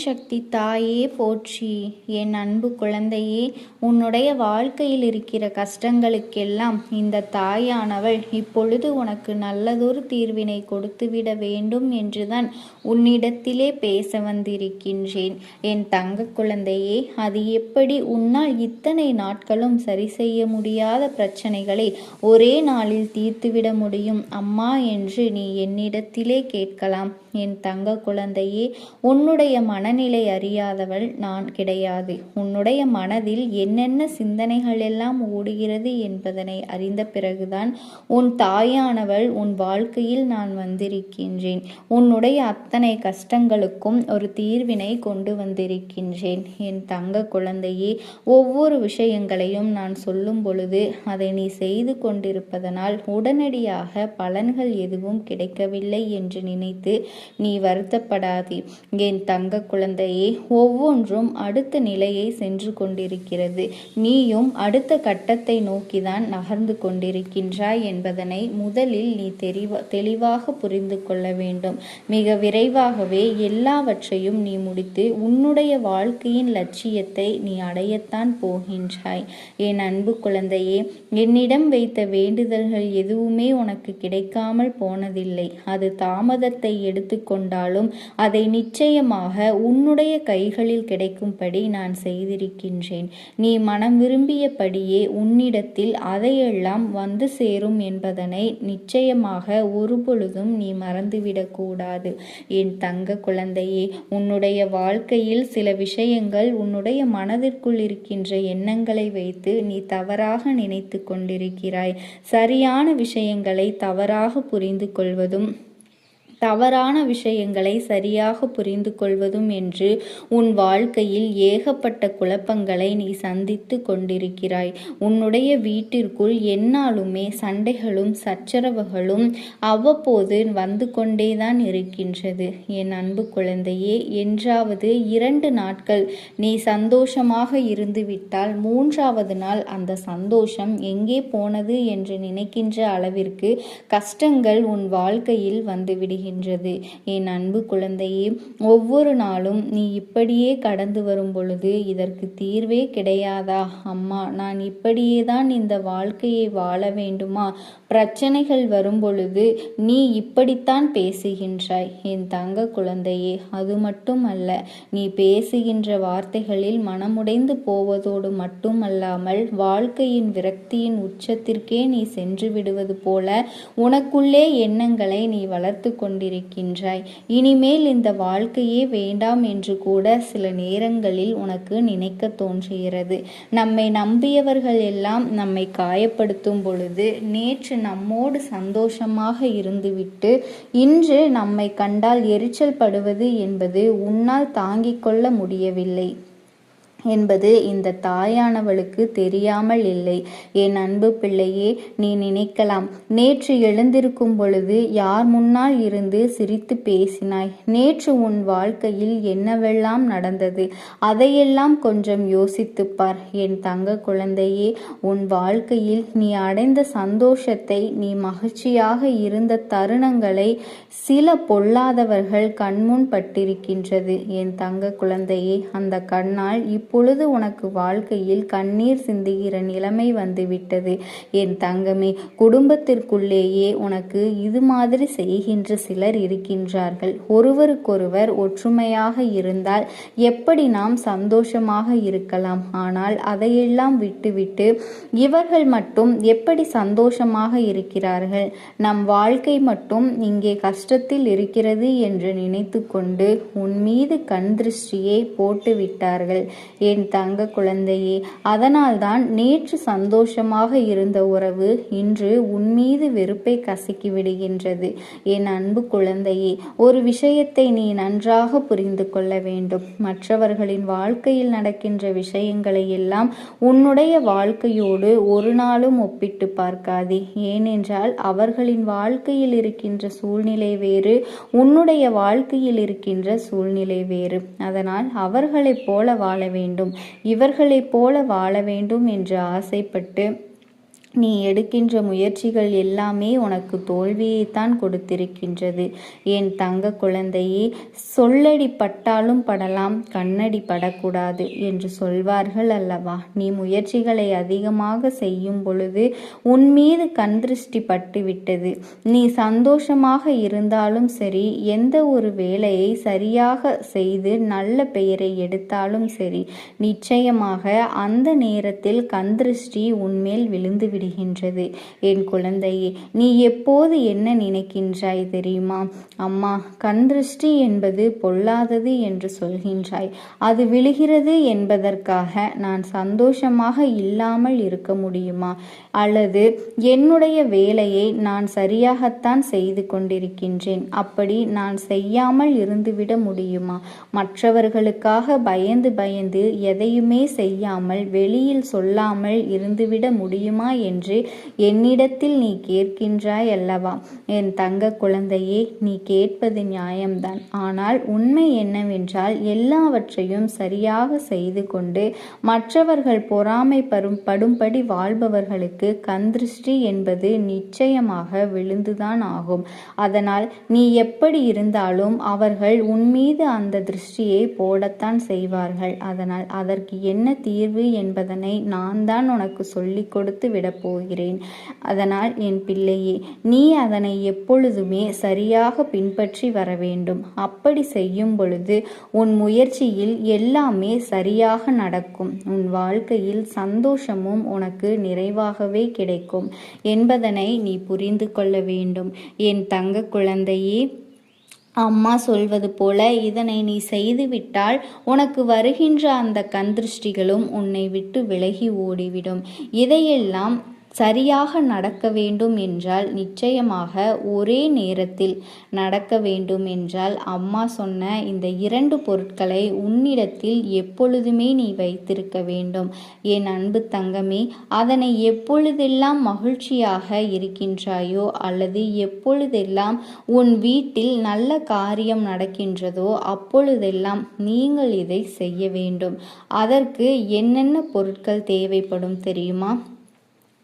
சக்தி தாயே போற்றி. என் அன்பு குழந்தையே, உன்னுடைய வாழ்க்கையில் இருக்கிற கஷ்டங்களுக்கெல்லாம் இந்த தாயானவள் இப்பொழுது உனக்கு நல்லதொரு தீர்வினை கொடுத்துவிட வேண்டும் என்றுதான் உன்னிடத்திலே பேச வந்திருக்கின்றேன். என் தங்க குழந்தையே, அது எப்படி உன்னால் இத்தனை நாட்களும் சரி செய்ய முடியாத பிரச்சனைகளை ஒரே நாளில் தீர்த்துவிட முடியும் அம்மா என்று நீ என்னிடத்திலே கேட்கலாம். என் தங்க குழந்தையே, உன்னுடைய மனநிலை அறியாதவள் நான் கிடையாது. உன்னுடைய மனதில் என்னென்ன சிந்தனைகள் எல்லாம் ஓடுகிறது என்பதனை அறிந்த பிறகுதான் உன் தாயானவள் உன் வாழ்க்கையில் நான் வந்திருக்கின்றேன். உன்னுடைய அத்தனை கஷ்டங்களுக்கும் ஒரு தீர்வினை கொண்டு வந்திருக்கின்றேன். என் தங்க குழந்தையே, ஒவ்வொரு விஷயங்களையும் நான் சொல்லும் பொழுது அதை நீ செய்து கொண்டிருப்பதனால் உடனடியாக பலன்கள் எதுவும் கிடைக்கவில்லை என்று நினைத்து நீ வருத்தப்படாதே. என் தங்க குழந்தையே, ஒவ்வொன்றும் அடுத்த நிலையை சென்று கொண்டிருக்கிறது. நீயும் அடுத்த கட்டத்தை நோக்கிதான் நகர்ந்து கொண்டிருக்கின்றாய் என்பதனை முதலில் நீ தெளிவாக புரிந்து கொள்ள வேண்டும். மிக விரைவாகவே எல்லாவற்றையும் நீ முடித்து உன்னுடைய வாழ்க்கையின் லட்சியத்தை நீ அடையத்தான் போகின்றாய். என் அன்பு குழந்தையே, என்னிடம் வைத்த வேண்டுதல்கள் எதுவுமே உனக்கு கிடைக்காமல் போனதில்லை. அது தாமதத்தை எடுத்துக்கொண்டாலும் அதை நிச்சயமாக உன்னுடைய கைகளில் கிடைக்கும்படி நான் செய்திருக்கின்றேன். நீ மனம் விரும்பியபடியே உன்னிடத்தில் அதையெல்லாம் வந்து சேரும் என்பதனை நிச்சயமாக ஒருபொழுதும் நீ மறந்துவிடக்கூடாது. என் தங்க குழந்தையே, உன்னுடைய வாழ்க்கையில் சில விஷயங்கள் உன்னுடைய மனதிற்குள் இருக்கின்ற எண்ணங்களை வைத்து நீ தவறாக நினைத்து கொண்டிருக்கிறாய். சரியான விஷயங்களை தவறாக புரிந்து கொள்வதும் தவறான விஷயங்களை சரியாக புரிந்து கொள்வதும் என்று உன் வாழ்க்கையில் ஏகப்பட்ட குழப்பங்களை நீ சந்தித்து கொண்டிருக்கிறாய். உன்னுடைய வீட்டிற்குள் எந்நாளுமே சண்டைகளும் சச்சரவுகளும் அவ்வப்போது வந்து கொண்டேதான் இருக்கின்றது. என் அன்பு குழந்தையே, என்றாவது 2 நாட்கள் நீ சந்தோஷமாக இருந்துவிட்டால் 3வது நாள் அந்த சந்தோஷம் எங்கே போனது என்று நினைக்கின்ற அளவிற்கு கஷ்டங்கள் உன் வாழ்க்கையில் வந்துவிடுகின்றன. என் அன்பு குழந்தையே, ஒவ்வொரு நாளும் நீ இப்படியே கடந்து வரும் பொழுது இதற்கு தீர்வே கிடையாதா அம்மா? நான் இப்படியேதான் இந்த வாழ்க்கையை வாழ வேண்டுமா? பிரச்சனைகள் வரும் பொழுது நீ இப்படித்தான் பேசுகின்றாய். என் தங்க குழந்தையே, அது மட்டுமல்ல, நீ பேசுகின்ற வார்த்தைகளில் மனமுடைந்து போவதோடு மட்டுமல்லாமல் வாழ்க்கையின் விரக்தியின் உச்சத்திற்கே நீ சென்று விடுவது போல உனக்குள்ளே எண்ணங்களை நீ வளர்த்து கொண்டிருக்கின்றாய். இனிமேல் இந்த வாழ்க்கையே வேண்டாம் என்று கூட சில நேரங்களில் உனக்கு நினைக்க தோன்றுகிறது. நம்மை நம்பியவர்கள் எல்லாம் நம்மை காயப்படுத்தும் பொழுது நேற்று நம்மோடு சந்தோஷமாக இருந்துவிட்டு இன்று நம்மை கண்டால் எரிச்சல் படுவது என்பது உன்னால் தாங்கிக் கொள்ள முடியவில்லை என்பது இந்த தாயானவளுக்கு தெரியாமல் இல்லை. என் அன்பு பிள்ளையே, நீ நினைக்கலாம், நேற்று எழுந்திருக்கும் பொழுது யார் முன்னால் இருந்து சிரித்து பேசினாய்? நேற்று உன் வாழ்க்கையில் என்னவெல்லாம் நடந்தது? அதையெல்லாம் கொஞ்சம் யோசித்துப்பார். என் தங்க குழந்தையே, உன் வாழ்க்கையில் நீ அடைந்த சந்தோஷத்தை, நீ மகிழ்ச்சியாக இருந்த தருணங்களை சில பொல்லாதவர்கள் கண்முன் பட்டிருக்கின்றது. என் தங்க குழந்தையே, அந்த கண்ணால் இப்பொழுது உனக்கு வாழ்க்கையில் கண்ணீர் சிந்துகிற நிலைமை வந்துவிட்டது. என் தங்கமே, குடும்பத்திற்குள்ளேயே உனக்கு இது மாதிரி செய்கின்ற சிலர் இருக்கின்றார்கள். ஒருவருக்கொருவர் ஒற்றுமையாக இருந்தால் எப்படி நாம் சந்தோஷமாக இருக்கலாம்? ஆனால் அதையெல்லாம் விட்டுவிட்டு இவர்கள் மட்டும் எப்படி சந்தோஷமாக இருக்கிறார்கள்? நம் வாழ்க்கை மட்டும் இங்கே கஷ்டத்தில் இருக்கிறது என்று நினைத்து கொண்டு உன் மீது கண் திருஷ்டியை போட்டு விட்டார்கள். என் தங்க குழந்தையே, அதனால்தான் நேற்று சந்தோஷமாக இருந்த உறவு இன்று உன்மீது வெறுப்பை கசக்கி விடுகின்றது. என் அன்பு குழந்தையே, ஒரு விஷயத்தை நீ நன்றாக புரிந்து கொள்ள வேண்டும். மற்றவர்களின் வாழ்க்கையில் நடக்கின்ற விஷயங்களை எல்லாம் உன்னுடைய வாழ்க்கையோடு ஒரு நாளும் ஒப்பிட்டு பார்க்காதே. ஏனென்றால் அவர்களின் வாழ்க்கையில் இருக்கின்ற சூழ்நிலை வேறு, உன்னுடைய வாழ்க்கையில் இருக்கின்ற சூழ்நிலை வேறு. அதனால் அவர்களைப் போல வாழ வேண்டும், இவர்களைப் போல வாழ வேண்டும் என்று ஆசைப்பட்டு நீ எடுக்கின்ற முயற்சிகள் எல்லாமே உனக்கு தோல்வியைத்தான் கொடுத்திருக்கின்றது. என் தங்க குழந்தையே, சொல்லடி பட்டாலும் படலாம், கண்ணடி படக்கூடாது என்று சொல்வார்கள் அல்லவா? நீ முயற்சிகளை அதிகமாக செய்யும் பொழுது உன் மீது கண் திருஷ்டி பட்டுவிட்டது. நீ சந்தோஷமாக இருந்தாலும் சரி, எந்த ஒரு வேலையை சரியாக செய்து நல்ல பெயரை எடுத்தாலும் சரி, நிச்சயமாக அந்த நேரத்தில் கண் திருஷ்டி உன்மேல் விழுந்து விடுகின்றது. என் குழந்தையே, நீ எப்போது என்ன நினைக்கின்றாய் தெரியுமா? அம்மா, கண் திருஷ்டி என்பது பொல்லாதது என்று சொல்கின்றாய். அது விழுகிறது என்பதற்காக நான் சந்தோஷமாக இல்லாமல் இருக்க முடியுமா? அல்லது என்னுடைய வேலையை நான் சரியாகத்தான் செய்து கொண்டிருக்கின்றேன், அப்படி நான் செய்யாமல் இருந்துவிட முடியுமா? மற்றவர்களுக்காக பயந்து பயந்து எதையுமே செய்யாமல் வெளியில் சொல்லாமல் இருந்துவிட முடியுமா என்று என்னிடத்தில் நீ கேட்கின்றாய் அல்லவா? என் தங்க குழந்தையே, நீ கேட்பது நியாயம்தான். ஆனால் உண்மை என்னவென்றால், எல்லாவற்றையும் சரியாக செய்து கொண்டு மற்றவர்கள் பொறாமைப்படும்படி வாழ்பவர்களுக்கு கண் திருஷ்டி என்பது நிச்சயமாக விழுந்துதான் ஆகும். அதனால் நீ எப்படி இருந்தாலும் அவர்கள் உன்மீது அந்த திருஷ்டியை போடத்தான் செய்வார்கள். அதனால் அதற்கு என்ன தீர்வு என்பதனை நான் தான் உனக்கு சொல்லிக் கொடுத்து விடப் போகிறேன். அதனால் என் பிள்ளையே, நீ அதனை எப்பொழுதுமே சரியாக பின்பற்றி வர வேண்டும். அப்படி செய்யும் பொழுது உன் முயற்சியில் எல்லாமே சரியாக நடக்கும். உன் வாழ்க்கையில் சந்தோஷமும் உனக்கு நிறைவாகவே கிடைக்கும் என்பதனை நீ புரிந்து கொள்ள வேண்டும். என் தங்க குழந்தையே, அம்மா சொல்வது போல இதனை நீ செய்துவிட்டால் உனக்கு வருகின்ற அந்த கண் திருஷ்டிகளும் உன்னை விட்டு விலகி ஓடிவிடும். இதையெல்லாம் சரியாக நடக்க வேண்டும் என்றால், நிச்சயமாக ஒரே நேரத்தில் நடக்க வேண்டும் என்றால், அம்மா சொன்ன இந்த 2 பொருட்களை உன்னிடத்தில் எப்பொழுதுமே நீ வைத்திருக்க வேண்டும். என் அன்பு தங்கமே, அதனை எப்பொழுதெல்லாம் மகிழ்ச்சியாக இருக்கின்றாயோ அல்லது எப்பொழுதெல்லாம் உன் வீட்டில் நல்ல காரியம் நடக்கின்றதோ அப்பொழுதெல்லாம் நீங்கள் இதை செய்ய வேண்டும். அதற்கு என்னென்ன பொருட்கள் தேவைப்படும் தெரியுமா?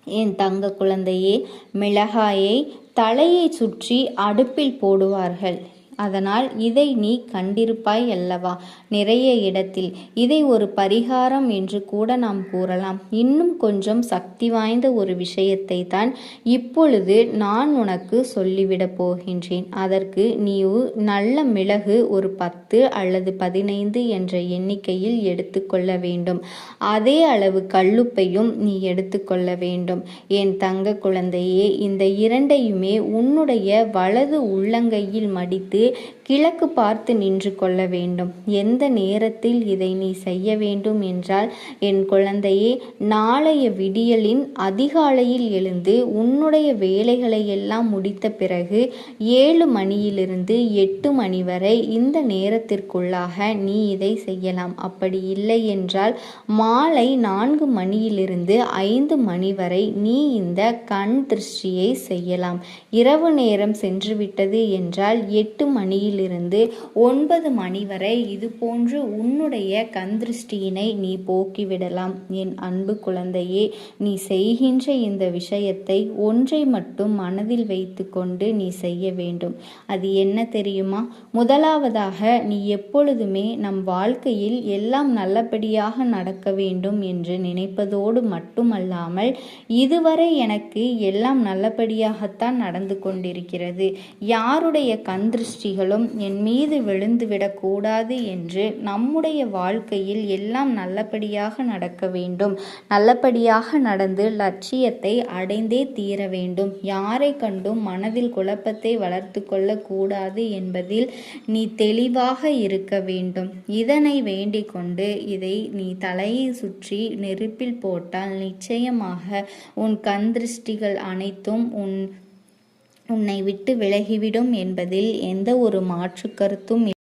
என் தங்க குழந்தையே, மிளகாயை தலையை சுற்றி அடுப்பில் போடுவார்கள். அதனால் இதை நீ கண்டிருப்பாய் அல்லவா? நிறைய இடத்தில் இதை ஒரு பரிகாரம் என்று கூட நாம் கூறலாம். இன்னும் கொஞ்சம் சக்தி வாய்ந்த ஒரு விஷயத்தை தான் இப்பொழுது நான் உனக்கு சொல்லிவிடப் போகின்றேன். அதற்கு நீ நல்ல மிளகு ஒரு 10 அல்லது 15 என்ற எண்ணிக்கையில் எடுத்துக்கொள்ள வேண்டும். அதே அளவு கல்லுப்பையும் நீ எடுத்துக்கொள்ள வேண்டும். என் தங்க குழந்தையே, இந்த 2ஐயுமே உன்னுடைய வலது உள்ளங்கையில் மடித்து கிழக்கு பார்த்து நின்று கொள்ள வேண்டும். எந்த நேரத்தில் இதை நீ செய்ய வேண்டும் என்றால், என் குழந்தையே, நாளைய விடியலின் அதிகாலையில் எழுந்து உன்னுடைய வேலைகளை எல்லாம் முடித்த பிறகு 7 மணியிலிருந்து 8 மணி வரை இந்த நேரத்திற்குள்ளாக நீ இதை செய்யலாம். அப்படி இல்லை என்றால் மாலை 4 மணியிலிருந்து 5 மணி வரை நீ இந்த கண் திருஷ்டியை செய்யலாம். இரவு நேரம் சென்றுவிட்டது என்றால் 8 மணியிலிருந்து 9 மணி வரை இது போன்று உன்னுடைய கண் திருஷ்டியினை நீ போக்கிவிடலாம். என் அன்பு குழந்தையே, நீ செய்கின்ற இந்த விஷயத்தை ஒன்றை மட்டும் மனதில் வைத்து கொண்டு நீ செய்ய வேண்டும். அது என்ன தெரியுமா? முதலாவதாக நீ எப்பொழுதுமே நம் வாழ்க்கையில் எல்லாம் நல்லபடியாக நடக்க வேண்டும் என்று நினைப்பதோடு மட்டுமல்லாமல், இதுவரை எனக்கு எல்லாம் நல்லபடியாகத்தான் நடந்து கொண்டிருக்கிறது, யாருடைய கண் திருஷ்டிகளும் என் மீது விழுந்துவிடக்கூடாது என்று நம்முடைய வாழ்க்கையில் எல்லாம் நல்லபடியாக நடக்க வேண்டும், நல்லபடியாக நடந்து லட்சியத்தை அடைந்தே தீர வேண்டும், யாரை கண்டும் மனதில் குழப்பத்தை வளர்த்து கொள்ள கூடாது என்பதில் நீ தெளிவாக இருக்க வேண்டும். இதனை வேண்டிக் கொண்டு இதை நீ தலையை சுற்றி நெருப்பில் போட்டால் நிச்சயமாக உன் கண் திருஷ்டிகள் அனைத்தும் உன்னை விட்டு விலகிவிடும் என்பதில் எந்த ஒரு மாற்று கருத்தும் இல்லை.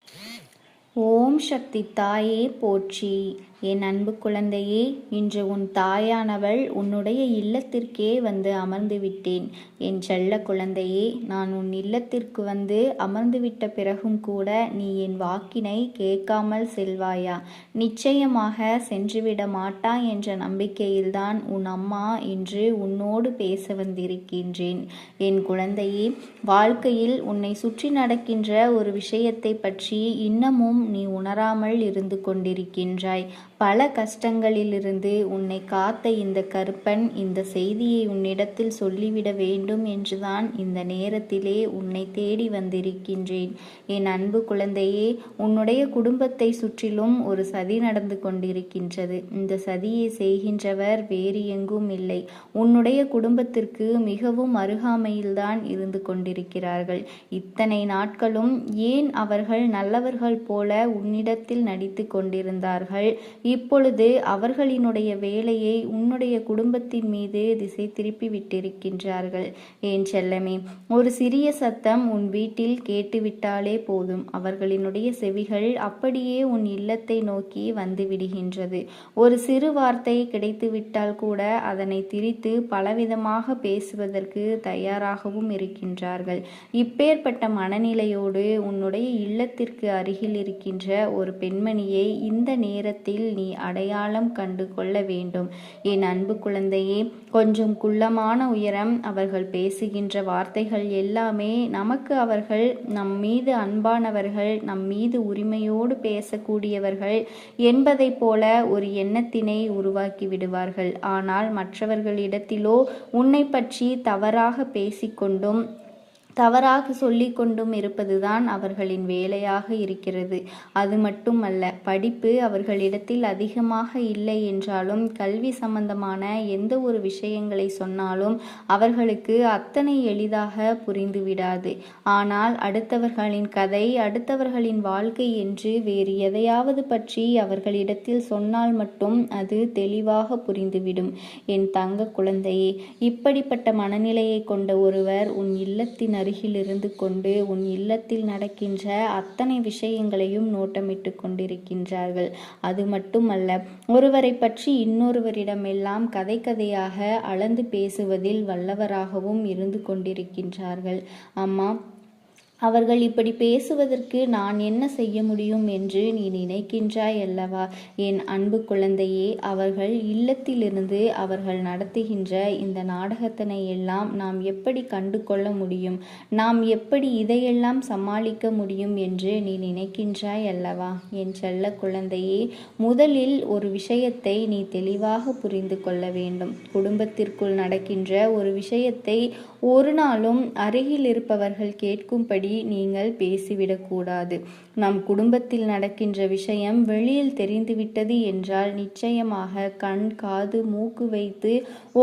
ஓம் சக்தி தாயே போற்றி. என் அன்பு குழந்தையே, இன்று உன் தாயானவள் உன்னுடைய இல்லத்திற்கே வந்து அமர்ந்து விட்டேன். என் செல்ல குழந்தையே, நான் உன் இல்லத்திற்கு வந்து அமர்ந்துவிட்ட பிறகும் கூட நீ என் வாக்கினை கேட்காமல் செல்வாயா? நிச்சயமாக சென்றுவிட மாட்டாய் என்ற நம்பிக்கையில்தான் உன் அம்மா இன்று உன்னோடு பேச வந்திருக்கின்றேன். என் குழந்தையே, வாழ்க்கையில் உன்னை சுற்றி நடக்கின்ற ஒரு விஷயத்தை பற்றி இன்னமும் நீ உணராமல் இருந்து கொண்டிருக்கின்றாய். பல கஷ்டங்களிலிருந்து உன்னை காத்த இந்த கருப்பன் இந்த செய்தியை உன்னிடத்தில் சொல்லிவிட வேண்டும் என்றுதான் இந்த நேரத்திலே உன்னை தேடி வந்திருக்கின்றேன். என் அன்பு குழந்தையே, உன்னுடைய குடும்பத்தை சுற்றிலும் ஒரு சதி நடந்து கொண்டிருக்கின்றது. இந்த சதியை செய்கின்றவர் வேறு எங்கும் இல்லை, உன்னுடைய குடும்பத்திற்கு மிகவும் அருகாமையில்தான் இருந்து கொண்டிருக்கிறார்கள். இத்தனை நாட்களும் ஏன் அவர்கள் நல்லவர்கள் போல உன்னிடத்தில் நடித்து கொண்டிருந்தார்கள்? இப்பொழுது அவர்களினுடைய வேலையை உன்னுடைய குடும்பத்தின் மீது திசை திருப்பி விட்டிருக்கின்றார்கள். என் செல்லமே, ஒரு சிறிய சத்தம் உன் வீட்டில் கேட்டுவிட்டாலே போதும், அவர்களினுடைய செவிகள் அப்படியே உன் இல்லத்தை நோக்கி வந்து விடுகின்றது. ஒரு சிறு வார்த்தை கிடைத்துவிட்டால் கூட அதனை திரித்து பலவிதமாக பேசுவதற்கு தயாராகவும் இருக்கின்றார்கள். இப்பேற்பட்ட மனநிலையோடு உன்னுடைய இல்லத்திற்கு அருகில் இருக்கின்ற ஒரு பெண்மணியை இந்த நேரத்தில் நீ அடையாளம் கண்டு கொள்ள வேண்டும். என் அன்பு குழந்தையே, கொஞ்சம் குள்ளமான உயரம், அவர்கள் பேசுகின்ற வார்த்தைகள் எல்லாமே நமக்கு அவர்கள் நம் மீது அன்பானவர்கள், நம் மீது உரிமையோடு பேசக்கூடியவர்கள் என்பதை போல ஒரு எண்ணத்தினை உருவாக்கி விடுவார்கள். ஆனால் மற்றவர்களிடத்திலோ உன்னை பற்றி தவறாக பேசிக்கொண்டும் தவறாக சொல்லிக் கொண்டும் இருப்பதுதான் அவர்களின் வேலையாக இருக்கிறது. அது மட்டுமல்ல, படிப்பு அவர்களிடத்தில் அதிகமாக இல்லை என்றாலும் கல்வி சம்பந்தமான எந்த ஒரு விஷயங்களை சொன்னாலும் அவர்களுக்கு அத்தனை எளிதாக புரிந்துவிடாது. ஆனால் அடுத்தவர்களின் கதை, அடுத்தவர்களின் வாழ்க்கை என்று வேறு எதையாவது பற்றி அவர்களிடத்தில் சொன்னால் மட்டும் அது தெளிவாக புரிந்துவிடும். என் தங்க குழந்தையே, இப்படிப்பட்ட மனநிலையை கொண்ட ஒருவர் உன் இல்லத்தின் அருகில் இருந்து கொண்டு உன் இல்லத்தில் நடக்கின்ற அத்தனை விஷயங்களையும் நோட்டமிட்டு கொண்டிருக்கின்றார்கள். அது மட்டுமல்ல, ஒருவரை பற்றி இன்னொருவரிடமெல்லாம் கதை கதையாக அளந்து பேசுவதில் வல்லவராகவும் இருந்து கொண்டிருக்கின்றார்கள். அம்மா, அவர்கள் இப்படி பேசுவதற்கு நான் என்ன செய்ய முடியும் என்று நீ நினைக்கின்றாய் அல்லவா? என் அன்பு குழந்தையே, அவர்கள் இல்லத்திலிருந்து அவர்கள் நடத்துகின்ற இந்த நாடகத்தினை எல்லாம் நாம் எப்படி கண்டு கொள்ள முடியும்? நாம் எப்படி இதையெல்லாம் சமாளிக்க முடியும் என்று நீ நினைக்கின்றாய் அல்லவா? என் செல்ல குழந்தையே, முதலில் ஒரு விஷயத்தை நீ தெளிவாக புரிந்து கொள்ள வேண்டும். குடும்பத்திற்குள் நடக்கின்ற ஒரு விஷயத்தை ஒரு நாளும் அருகில் இருப்பவர்கள் கேட்கும்படி நீங்கள் பேசிவிடக்கூடாது. நம் குடும்பத்தில் நடக்கின்ற விஷயம் வெளியில் தெரிந்துவிட்டது என்றால் நிச்சயமாக கண், காது, மூக்கு வைத்து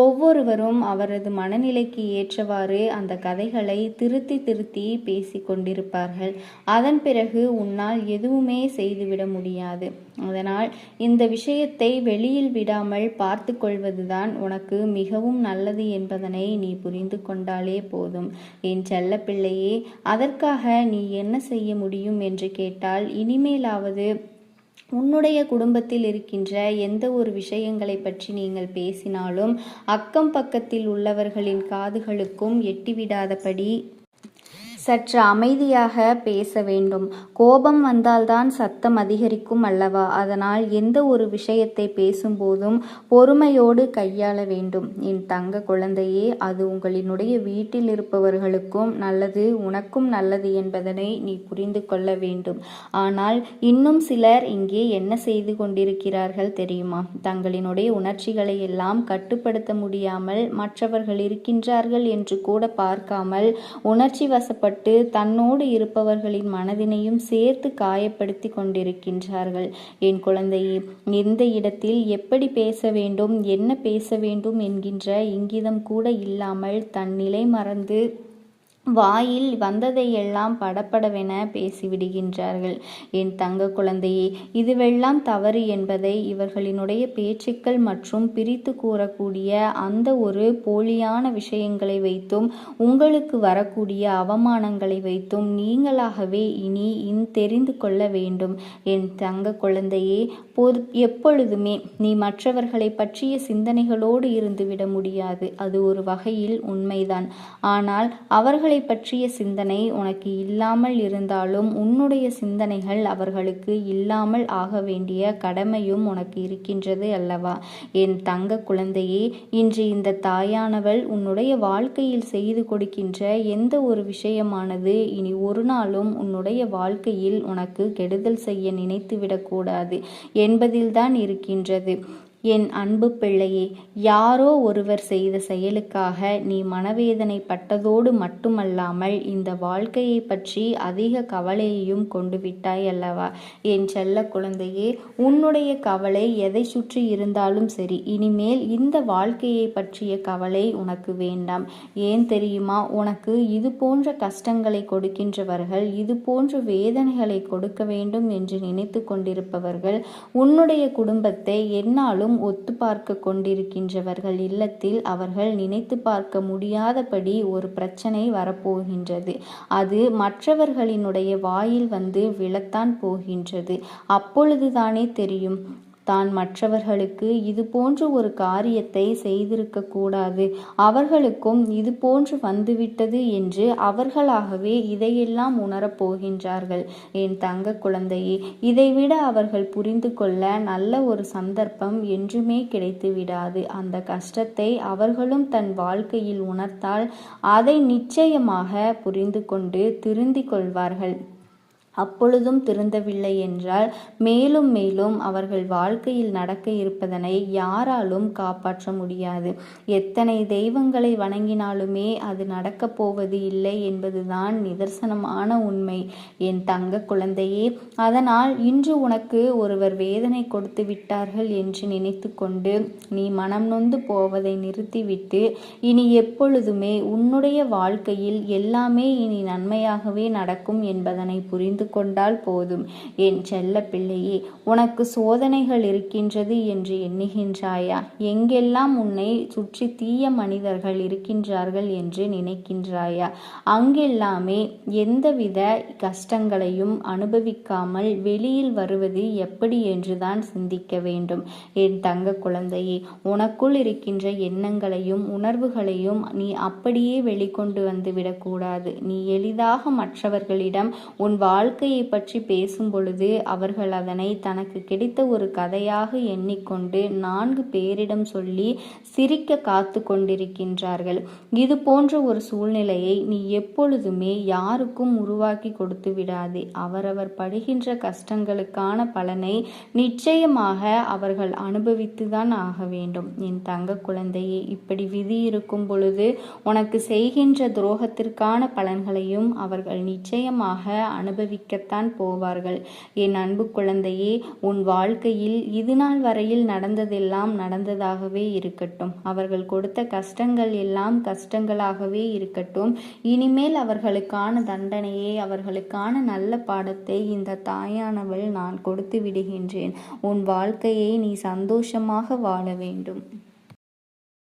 ஒவ்வொருவரும் அவரது மனநிலைக்கு ஏற்றவாறு அந்த கதைகளை திருத்தி திருத்தி பேசி கொண்டிருப்பார்கள். அதன் பிறகு உன்னால் எதுவுமே செய்துவிட முடியாது. அதனால் இந்த விஷயத்தை வெளியில் விடாமல் பார்த்து கொள்வதுதான் உனக்கு மிகவும் நல்லது என்பதனை நீ புரிந்து கொண்டாலே போதும். என் செல்ல பிள்ளையே, அதற்காக நீ என்ன செய்ய முடியும் என்று கேட்டால், இனிமேலாவது உன்னுடைய குடும்பத்தில் இருக்கின்ற எந்த ஒரு விஷயங்களை பற்றி நீங்கள் பேசினாலும் அக்கம் பக்கத்தில் உள்ளவர்களின் காதுகளுக்கும் எட்டிவிடாதபடி சற்று அமைதியாக பேச வேண்டும். கோபம் வந்தால்தான் சத்தம் அதிகரிக்கும் அல்லவா? அதனால் எந்த ஒரு விஷயத்தை பேசும்போதும் பொறுமையோடு கையாள வேண்டும். என் தங்க குழந்தையே, அது உங்களினுடைய வீட்டில் இருப்பவர்களுக்கும் நல்லது, உனக்கும் நல்லது என்பதனை நீ புரிந்து கொள்ள வேண்டும். ஆனால் இன்னும் சிலர் இங்கே என்ன செய்து கொண்டிருக்கிறார்கள் தெரியுமா? தங்களினுடைய உணர்ச்சிகளை எல்லாம் கட்டுப்படுத்த முடியாமல் மற்றவர்கள் இருக்கின்றார்கள் என்று கூட பார்க்காமல் உணர்ச்சி வசப்பட்டு தன்னோடு இருப்பவர்களின் மனதினையும் சேர்த்து காயப்படுத்தி கொண்டிருக்கின்றார்கள். என் குழந்தையே, எந்த இடத்தில் எப்படி பேச வேண்டும், என்ன பேச வேண்டும் என்கின்ற இங்கிதம் கூட இல்லாமல் தன் நிலை மறந்து வாயில் வந்ததையெல்லாம் படபடவென பேசிவிடுகின்றார்கள். என் தங்க குழந்தையே, இதுவெல்லாம் தவறு என்பதை இவர்களினுடைய பேச்சுக்கள் மற்றும் பிரித்து கூறக்கூடிய அந்த ஒரு போலியான விஷயங்களை வைத்தும் உங்களுக்கு வரக்கூடிய அவமானங்களை வைத்தும் நீங்களாகவே இனி தெரிந்து கொள்ள வேண்டும். என் தங்க குழந்தையே, எப்பொழுதுமே நீ மற்றவர்களை பற்றிய சிந்தனைகளோடு இருந்துவிட முடியாது. அது ஒரு வகையில் உண்மைதான். ஆனால் அவர்களை பற்றிய சிந்தனை உனக்கு இல்லாமல் இருந்தாலும் உன்னுடைய சிந்தனைகள் அவர்களுக்கு இல்லாமல் ஆக வேண்டிய கடமையும் உனக்கு இருக்கின்றது அல்லவா? என் தங்க குழந்தையே, இன்று இந்த தாயானவள் உன்னுடைய வாழ்க்கையில் செய்து கொடுக்கின்ற எந்த ஒரு விஷயமானது இனி ஒரு நாளும் உன்னுடைய வாழ்க்கையில் உனக்கு கெடுதல் செய்ய நினைத்துவிடக்கூடாது என்பதில்தான் இருக்கின்றது. என் அன்பு பிள்ளையே, யாரோ ஒருவர் செய்த செயலுக்காக நீ மனவேதனை பட்டதோடு மட்டுமல்லாமல் இந்த வாழ்க்கையை பற்றி அதிக கவலையையும் கொண்டு விட்டாய் அல்லவா? என் செல்ல குழந்தையே, உன்னுடைய கவலை எதை சுற்றி இருந்தாலும் சரி, இனிமேல் இந்த வாழ்க்கையை பற்றிய கவலை உனக்கு வேண்டாம். ஏன் தெரியுமா? உனக்கு இது போன்ற கஷ்டங்களை கொடுக்கின்றவர்கள், இது போன்ற வேதனைகளை கொடுக்க வேண்டும் என்று நினைத்து கொண்டிருப்பவர்கள் உன்னுடைய குடும்பத்தை என்னாலும் ஒத்து பார்க்க கொண்டிருக்கின்றவர்கள் இல்லத்தில் அவர்கள் நினைத்து பார்க்க முடியாதபடி ஒரு பிரச்சனை வரப்போகின்றது. அது மற்றவர்களினுடைய வாயில் வந்து விழத்தான் போகின்றது. அப்பொழுதுதானே தெரியும் தான் மற்றவர்களுக்கு இது போன்ற ஒரு காரியத்தை செய்திருக்க கூடாது, அவர்களுக்கும் இது போன்று வந்துவிட்டது என்று அவர்களாகவே இதையெல்லாம் உணரப்போகின்றார்கள். என் தங்க குழந்தையே, இதைவிட அவர்கள் புரிந்து கொள்ள நல்ல ஒரு சந்தர்ப்பம் என்றுமே கிடைத்து விடாது. அந்த கஷ்டத்தை அவர்களும் தன் வாழ்க்கையில் உணர்ந்தால் அதை நிச்சயமாக புரிந்து கொண்டு திருந்திக் கொள்வார்கள். அப்பொழுதும் திருந்தவில்லை என்றால் மேலும் மேலும் அவர்கள் வாழ்க்கையில் நடக்க இருப்பதனை யாராலும் காப்பாற்ற முடியாது. எத்தனை தெய்வங்களை வணங்கினாலுமே அது நடக்கப் போவது இல்லை என்பதுதான் நிதர்சனமான உண்மை. என் தங்க குழந்தையே, அதனால் இன்று உனக்கு ஒருவர் வேதனை கொடுத்து விட்டார்கள் என்று நினைத்து கொண்டு நீ மனம் நொந்து போவதை நிறுத்திவிட்டு இனி எப்பொழுதுமே உன்னுடைய வாழ்க்கையில் எல்லாமே இனி நன்மையாகவே நடக்கும் என்பதனை புரிந்து கொண்டால் போதும். என் செல்ல பிள்ளையே, உனக்கு சோதனைகள் இருக்கின்றது என்று எண்ணுகின்றாயா? எங்கெல்லாம் உன்னை சுற்றி தீய மனிதர்கள் இருக்கின்றார்கள் என்று நினைக்கின்றாயா? அங்கெல்லாமே எந்தவித கஷ்டங்களையும் அனுபவிக்காமல் வெளியில் வருவது எப்படி என்றுதான் சிந்திக்க வேண்டும். என் தங்க குழந்தையே, உனக்குள் இருக்கின்ற எண்ணங்களையும் உணர்வுகளையும் நீ அப்படியே வெளிக்கொண்டு வந்து விடக்கூடாது. நீ எளிதாக மற்றவர்களிடம் உன் வாழ்க்கையை பற்றி பேசும் பொழுது அவர்கள் அதனை தனக்கு கிடைத்த ஒரு கதையாக எண்ணிக்கொண்டு 4 பேரிடம் சொல்லி சிரிக்க காத்து கொண்டிருக்கின்றார்கள். இது போன்ற ஒரு சூழ்நிலையை நீ எப்பொழுதுமே யாருக்கும் உருவாக்கி கொடுத்து விடாதே. அவரவர் படுகின்ற கஷ்டங்களுக்கான பலனை நிச்சயமாக அவர்கள் அனுபவித்துதான் ஆக வேண்டும். என் தங்க குழந்தையே, இப்படி விதி இருக்கும் பொழுது உனக்கு செய்கின்ற துரோகத்திற்கான பலன்களையும் அவர்கள் நிச்சயமாக அனுபவிக்கத்தான் போவார்கள். என் அன்பு குழந்தையே, உன் வாழ்க்கையில் இது நாள் வரையில் நடந்ததெல்லாம் நடந்ததாகவே இருக்கட்டும். அவர்கள் கொடுத்த கஷ்டங்கள் எல்லாம் கஷ்டங்களாகவே இருக்கட்டும். இனிமேல் அவர்களுக்கான தண்டனையை, அவர்களுக்கான நல்ல பாடத்தை இந்த தாயானவள் நான் கொடுத்து விடுகின்றேன். உன் வாழ்க்கையை நீ சந்தோஷமாக வாழ வேண்டும்.